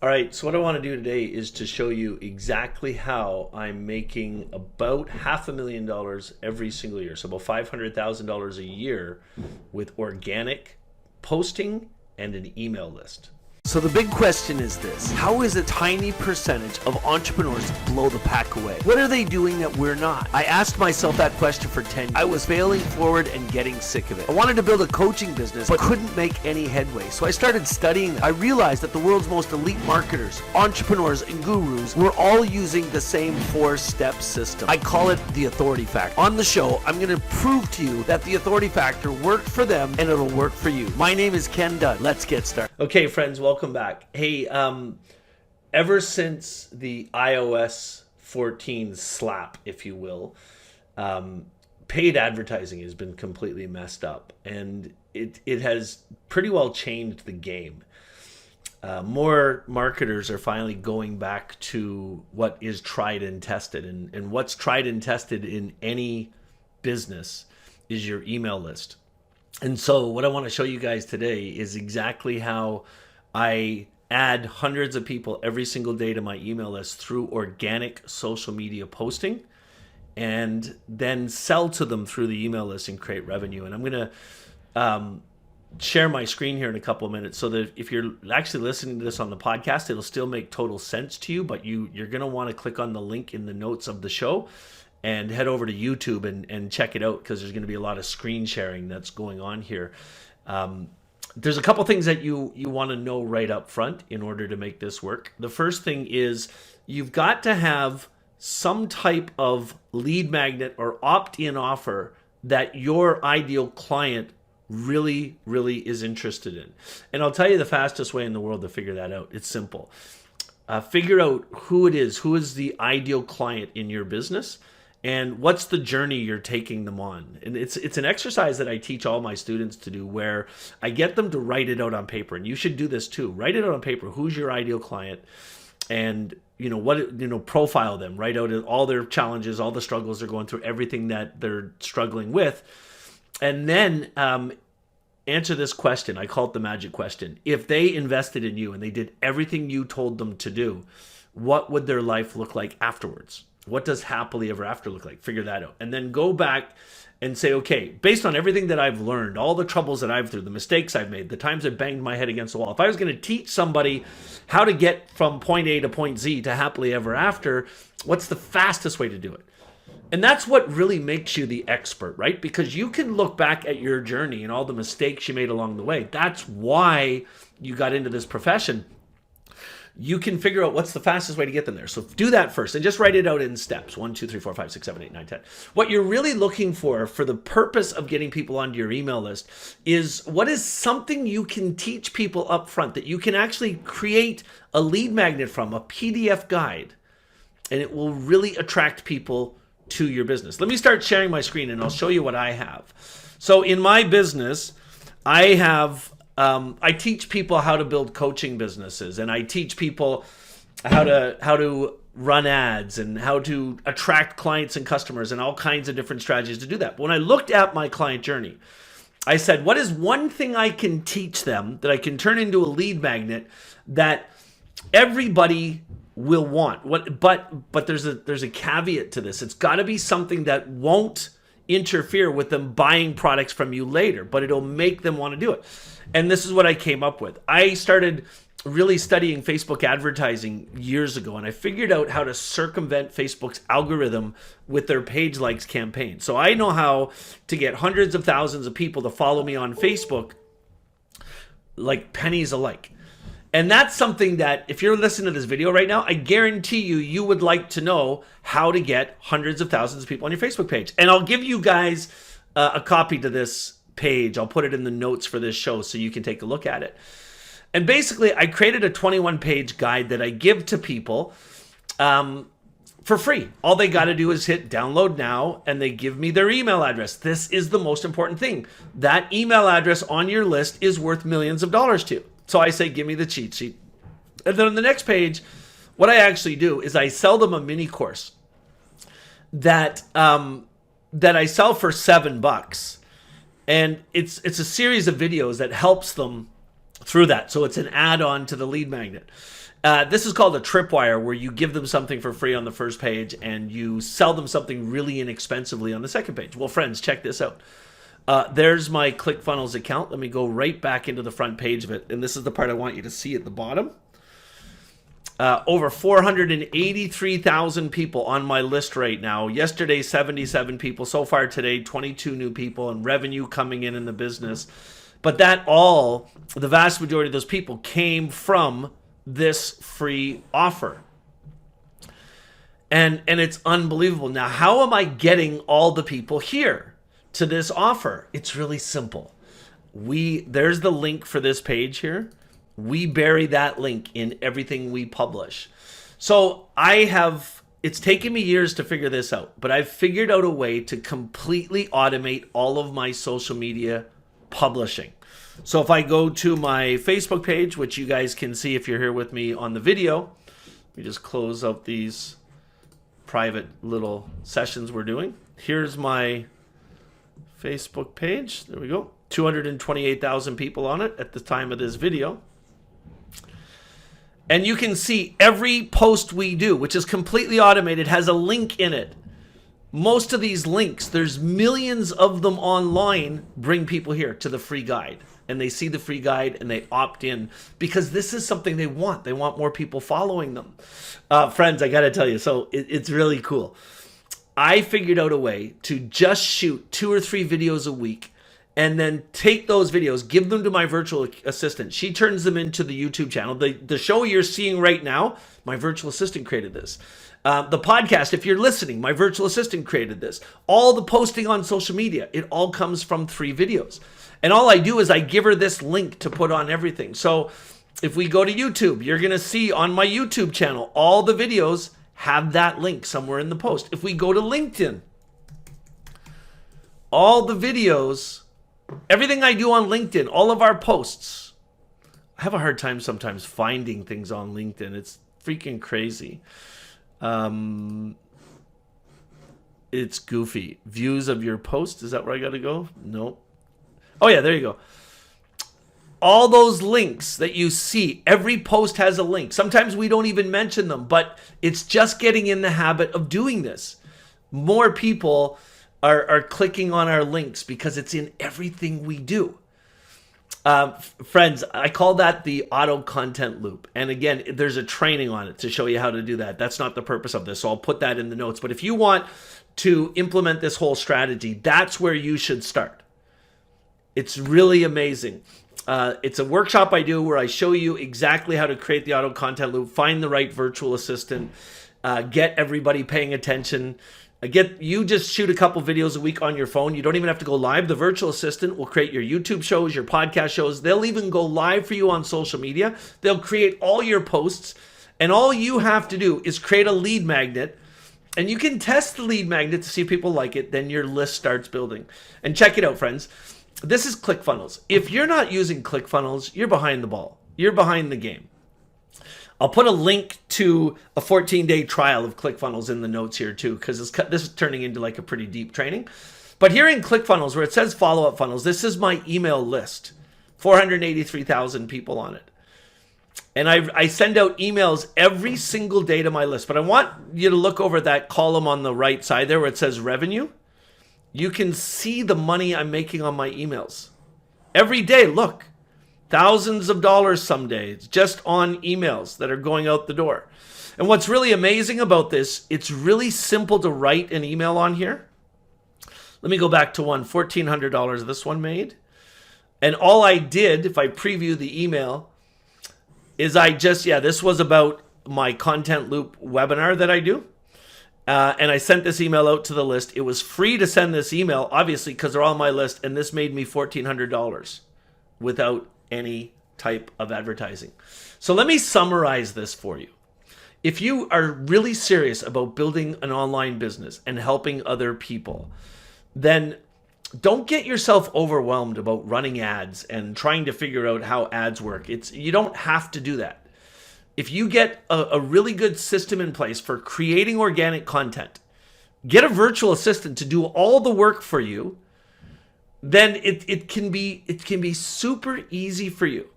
All right, so what I want to do today is to show you exactly how I'm making about $500,000 every single year. So about $500,000 a year with organic posting and an email list. So the big question is this: how is a tiny percentage of entrepreneurs blow the pack away? What are they doing that we're not? I asked myself that question for 10 years. I was failing forward and getting sick of it. I wanted to build a coaching business, but couldn't make any headway. So I started studying them. I realized that the world's most elite marketers, entrepreneurs, and gurus were all using the same 4-step system. I call it the authority factor. On the show, I'm going to prove to you that the authority factor worked for them and it'll work for you. My name is Ken Dunn. Let's get started. Okay, friends, welcome back. Hey, ever since the iOS 14 slap, if you will, paid advertising has been completely messed up, and it has pretty well changed the game. More marketers are finally going back to what is tried and tested, and what's tried and tested in any business is your email list. And so what I want to show you guys today is exactly how I add hundreds of people every single day to my email list through organic social media posting, and then sell to them through the email list and create revenue. And I'm going to share my screen here in a couple of minutes so that if you're actually listening to this on the podcast, it'll still make total sense to you, but you're going to want to click on the link in the notes of the show and head over to YouTube and check it out, because there's going to be a lot of screen sharing that's going on here. There's a couple things that you want to know right up front in order to make this work. The first thing is you've got to have some type of lead magnet or opt-in offer that your ideal client really, really is interested in. And I'll tell you the fastest way in the world to figure that out. It's simple. Figure out who is the ideal client in your business, and what's the journey you're taking them on. And it's an exercise that I teach all my students to do, where I get them to write it out on paper. And you should do this too. Write it out on paper. Who's your ideal client? And profile them. Write out all their challenges, all the struggles they're going through, everything that they're struggling with. And then answer this question. I call it the magic question. If they invested in you and they did everything you told them to do, what would their life look like afterwards? What does happily ever after look like? Figure that out. And then go back and say, okay, based on everything that I've learned, all the troubles that I've through, the mistakes I've made, the times I banged my head against the wall, if I was going to teach somebody how to get from point A to point Z to happily ever after, what's the fastest way to do it? And that's what really makes you the expert, right? Because you can look back at your journey and all the mistakes you made along the way. That's why you got into this profession. You can figure out what's the fastest way to get them there. So do that first and just write it out in steps. 1, 2, 3, 4, 5, 6, 7, 8, 9, 10. What you're really looking for the purpose of getting people onto your email list is what is something you can teach people up front that you can actually create a lead magnet from, a PDF guide, and it will really attract people to your business. Let me start sharing my screen and I'll show you what I have. So in my business, I teach people how to build coaching businesses, and I teach people how to run ads and how to attract clients and customers and all kinds of different strategies to do that. But when I looked at my client journey, I said, what is one thing I can teach them that I can turn into a lead magnet that everybody will want? But there's a caveat to this. It's got to be something that won't interfere with them buying products from you later, but it'll make them want to do it. And this is what I came up with. I started really studying Facebook advertising years ago, and I figured out how to circumvent Facebook's algorithm with their page likes campaign. So I know how to get hundreds of thousands of people to follow me on Facebook like pennies a like. And that's something that if you're listening to this video right now, I guarantee you would like to know how to get hundreds of thousands of people on your Facebook page. And I'll give you guys a copy to this page. I'll put it in the notes for this show so you can take a look at it. And basically, I created a 21-page guide that I give to people for free. All they got to do is hit download now, and they give me their email address. This is the most important thing. That email address on your list is worth millions of dollars to you. So I say, give me the cheat sheet. And then on the next page, what I actually do is I sell them a mini course that I sell for $7. And it's a series of videos that helps them through that. So it's an add-on to the lead magnet. This is called a tripwire, where you give them something for free on the first page and you sell them something really inexpensively on the second page. Well, friends, check this out. There's my ClickFunnels account. Let me go right back into the front page of it. And this is the part I want you to see at the bottom. Over 483,000 people on my list right now. Yesterday, 77 people. So far today, 22 new people, and revenue coming in the business. But the vast majority of those people came from this free offer. And it's unbelievable. Now, how am I getting all the people here to this offer? It's really simple. There's the link for this page here. We bury that link in everything we publish. So it's taken me years to figure this out, but I've figured out a way to completely automate all of my social media publishing. So if I go to my Facebook page, which you guys can see if you're here with me on the video, let me just close out these private little sessions we're doing. Here's my Facebook page. There we go. 228,000 people on it at the time of this video. And you can see every post we do, which is completely automated, has a link in it. Most of these links, there's millions of them online, bring people here to the free guide. And they see the free guide and they opt in because this is something they want. They want more people following them. Friends, I got to tell you, so it's really cool. I figured out a way to just shoot 2 or 3 videos a week and then take those videos, give them to my virtual assistant. She turns them into the YouTube channel. The show you're seeing right now, my virtual assistant created this. The podcast, if you're listening, my virtual assistant created this. All the posting on social media, it all comes from 3 videos. And all I do is I give her this link to put on everything. So if we go to YouTube, you're going to see on my YouTube channel, all the videos have that link somewhere in the post. If we go to LinkedIn, all the videos, everything I do on LinkedIn, all of our posts, I have a hard time sometimes finding things on LinkedIn. It's freaking crazy. It's goofy. Views of your post. Is that where I got to go? No. Oh yeah, there you go. All those links that you see, every post has a link. Sometimes we don't even mention them, but it's just getting in the habit of doing this. More people are clicking on our links because it's in everything we do. Friends, I call that the auto content loop. And again, there's a training on it to show you how to do that. That's not the purpose of this, so I'll put that in the notes. But if you want to implement this whole strategy, that's where you should start. It's really amazing. It's a workshop I do where I show you exactly how to create the auto content loop, find the right virtual assistant, get everybody paying attention. You just shoot a couple videos a week on your phone. You don't even have to go live. The virtual assistant will create your YouTube shows, your podcast shows. They'll even go live for you on social media. They'll create all your posts. And all you have to do is create a lead magnet. And you can test the lead magnet to see if people like it. Then your list starts building. And check it out, friends. This is ClickFunnels. If you're not using ClickFunnels, you're behind the ball. You're behind the game. I'll put a link to a 14-day trial of ClickFunnels in the notes here too, because this is turning into like a pretty deep training. But here in ClickFunnels, where it says follow-up funnels, this is my email list. 483,000 people on it. And I send out emails every single day to my list. But I want you to look over that column on the right side there where it says revenue. You can see the money I'm making on my emails. Every day, look. Thousands of dollars some days just on emails that are going out the door. And what's really amazing about this, it's really simple to write an email on here. Let me go back to one, $1,400 this one made. And all I did, if I preview the email, is this was about my content loop webinar that I do. And I sent this email out to the list. It was free to send this email, obviously, because they're all on my list. And this made me $1,400 without any type of advertising. So let me summarize this for you. If you are really serious about building an online business and helping other people, then don't get yourself overwhelmed about running ads and trying to figure out how ads work. You don't have to do that. If you get a really good system in place for creating organic content, get a virtual assistant to do all the work for you, then it can be super easy for you.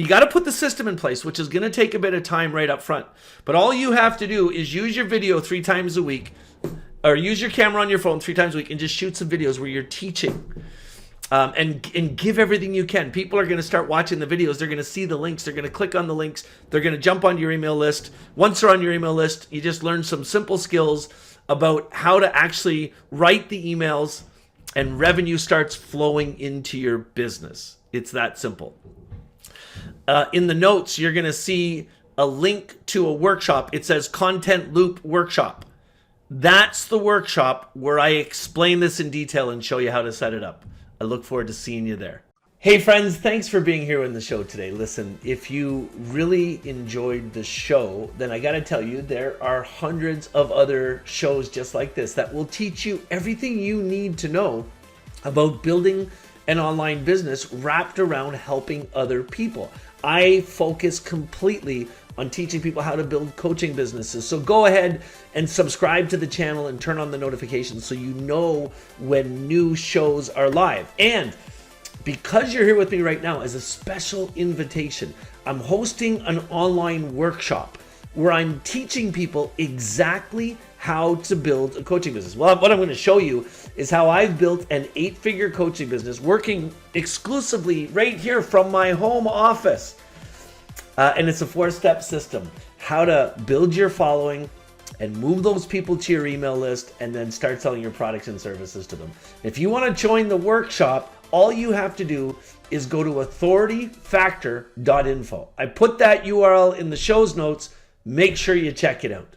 You got to put the system in place, which is going to take a bit of time right up front. But all you have to do is use your video 3 times a week, or use your camera on your phone 3 times a week, and just shoot some videos where you're teaching. And give everything you can. People are going to start watching the videos. They're going to see the links. They're going to click on the links. They're going to jump onto your email list. Once they're on your email list, you just learn some simple skills about how to actually write the emails, and revenue starts flowing into your business. It's that simple. In the notes, you're going to see a link to a workshop. It says Content Loop Workshop. That's the workshop where I explain this in detail and show you how to set it up. I look forward to seeing you there. Hey friends, thanks for being here on the show today. Listen, if you really enjoyed the show, then I gotta tell you, there are hundreds of other shows just like this that will teach you everything you need to know about building an online business wrapped around helping other people. I focus completely on teaching people how to build coaching businesses. So go ahead and subscribe to the channel and turn on the notifications so you know when new shows are live. And because you're here with me right now, as a special invitation, I'm hosting an online workshop where I'm teaching people exactly how to build a coaching business. Well, what I'm going to show you is how I've built an 8-figure coaching business working exclusively right here from my home office. And it's a 4-step system. How to build your following and move those people to your email list, and then start selling your products and services to them. If you want to join the workshop, all you have to do is go to authorityfactor.info. I put that URL in the show's notes. Make sure you check it out.